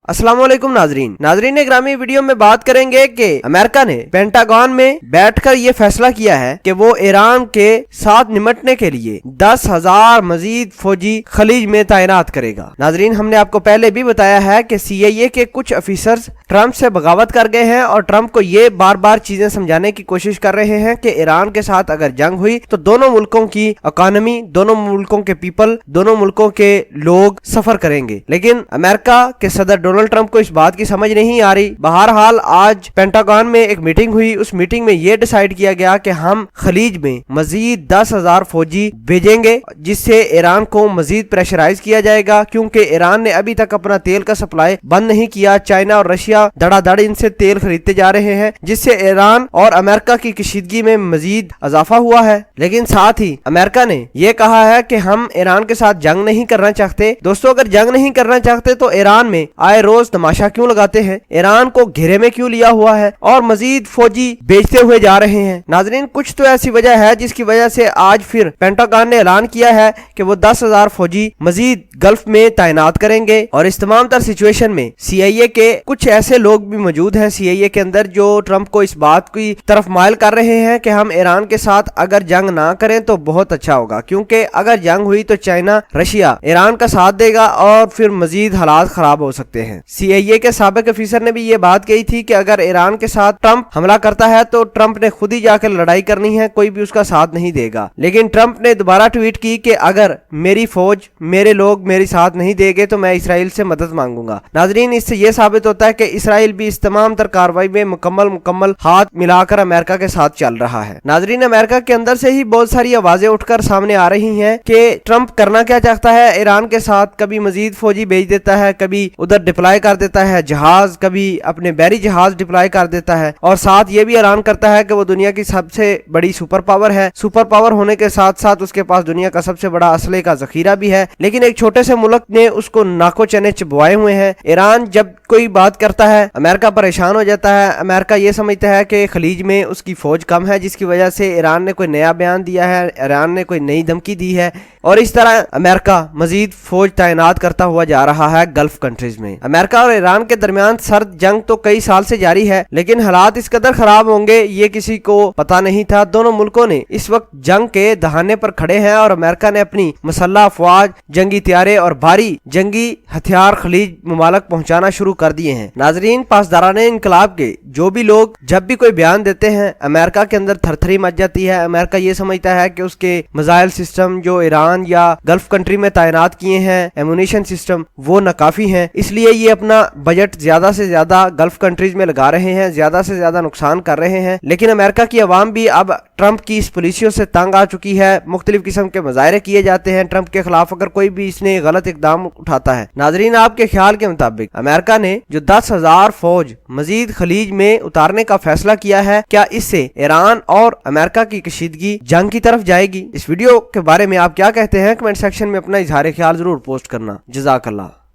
अस्सलाम वालेकुम नाजरीन ग्रामी वीडियो में बात करेंगे कि अमेरिका ने पेंटागन में बैठकर ये फैसला किया है कि वो ईरान के साथ निपटने के लिए 10,000 मजीद फौजी खलीज में तैनात करेगा। नाजरीन, हमने आपको पहले भी बताया है कि CIA के कुछ ऑफिसर्स ट्रंप से बगावत कर गए हैं और ट्रंप को ये बार बार चीजें समझाने की कोशिश कर रहे हैं कि ईरान के साथ अगर जंग हुई तो दोनों मुल्कों की इकोनॉमी, दोनों मुल्कों के पीपल, दोनों मुल्कों के लोग सफर करेंगे। लेकिन अमेरिका के सदर डोनाल्ड ट्रंप को इस बात की समझ नहीं आ रही। बहरहाल आज पेंटागन में एक मीटिंग हुई। उस मीटिंग में यह डिसाइड किया गया कि हम खलीज में मजीद 10,000 फौजी भेजेंगे, जिससे ईरान को मजीद प्रेशराइज किया जाएगा, क्योंकि ईरान ने अभी तक अपना तेल का सप्लाई बंद नहीं किया। चाइना और रशिया धड़ाधड़ इनसे तेल खरीदते जा रहे हैं, जिससे ईरान और अमेरिका की कशीदगी में मजीद इजाफा हुआ है। लेकिन साथ ही अमेरिका ने यह कहा है कि हम ईरान के साथ जंग नहीं करना चाहते। दोस्तों, अगर जंग नहीं करना चाहते तो ईरान में आए रोज तमाशा क्यों लगाते हैं, ईरान को घेरे में क्यों लिया हुआ है और मजीद फौजी बेचते हुए जा रहे हैं। नाजरीन, कुछ तो ऐसी वजह है जिसकी वजह से आज फिर पेंटागन ने ऐलान किया है कि वो 10,000 फौजी मजीद गल्फ में तैनात करेंगे। और इस तमाम तर सिचुएशन में CIA के कुछ ऐसे लोग भी मौजूद हैं CIA के अंदर जो ट्रंप को इस बात की तरफ माइल कर रहे हैं कि हम ईरान के साथ अगर जंग ना करें तो बहुत अच्छा होगा, क्योंकि अगर जंग हुई तो चाइना, रशिया ईरान का साथ देगा और फिर मजीद हालात खराब हो सकते हैं। CIA के साबिक ऑफिसर ने भी ये बात कही थी कि अगर ईरान के साथ ट्रंप हमला करता है तो ट्रंप ने खुद ही जाकर लड़ाई करनी है, कोई भी उसका साथ नहीं देगा। लेकिन ट्रंप ने दोबारा ट्वीट की कि अगर मेरी फौज, मेरे लोग मेरी साथ नहीं देंगे तो मैं इसराइल से मदद मांगूंगा। नाजरीन, इससे यह साबित होता है कि इसराइल भी इस तमाम तर कार्रवाई में मुकम्मल हाथ मिलाकर अमेरिका के साथ चल रहा है। नाजरीन, अमेरिका के अंदर से ही बहुत सारी आवाजें उठकर सामने आ रही हैं कि ट्रंप करना क्या चाहता है ईरान के साथ। कभी मजीद फौजी भेज देता है, कभी उधर डिप्लॉय कर देता है जहाज, कभी अपने बैरी जहाज डिप्लॉय कर देता है, और साथ ये भी ऐलान करता है कि वो दुनिया की सबसे बड़ी सुपर पावर है। सुपर पावर होने के साथ साथ उसके पास दुनिया का सबसे बड़ा असले का जखीरा भी है। लेकिन एक छोटे से मुल्क ने उसको नाको चने चबवाए हुए हैं। ईरान जब कोई बात करता है अमेरिका परेशान हो जाता है। अमेरिका ये समझता है कि खलीज में उसकी फौज कम है, जिसकी वजह से ईरान ने कोई नया बयान दिया है, ईरान ने कोई नई धमकी दी है, और इस तरह अमेरिका मजीद फौज तैनात करता हुआ जा रहा है गल्फ कंट्रीज में। अमेरिका और ईरान के दरमियान सर्द जंग तो कई साल से जारी है, लेकिन हालात इस कदर खराब होंगे ये किसी को पता नहीं था। दोनों मुल्कों ने इस वक्त जंग के दहाने पर खड़े हैं और अमेरिका ने अपनी मसल्ला अफवाज, जंगी तैयारे और भारी जंगी हथियार खलीज मुमालक पहुंचाना शुरू कर दिए हैं। नाजरीन, पासदाराने इनकलाब के जो भी लोग जब भी कोई बयान देते हैं अमेरिका के अंदर थरथरी मच जाती है। अमेरिका ये समझता है कि उसके मिसाइल सिस्टम जो ईरान या गल्फ कंट्री में तैनात किए हैं, एमुनिशन सिस्टम, वो नाकाफी हैं, इसलिए ये अपना बजट ज्यादा से ज्यादा गल्फ कंट्रीज में लगा रहे हैं, ज्यादा से ज्यादा नुकसान कर रहे हैं। लेकिन अमेरिका की आवाम भी अब ट्रंप की इस पॉलिसियों से तंग आ चुकी है। मुख्तलिफ किस्म के मुजाहरे किए जाते हैं ट्रंप के खिलाफ अगर कोई भी इसने गलत इकदाम उठाता है। नाजरीन, आपके ख्याल के मुताबिक अमेरिका ने जो 10,000 फौज मजीद खलीज में उतारने का फैसला किया है, क्या इससे ईरान और अमेरिका की कशीदगी जंग की तरफ जाएगी? इस वीडियो के बारे में आप क्या कहते हैं? कमेंट सेक्शन में अपना इजहार ख्याल जरूर पोस्ट करना। जज़ाकल्लाह।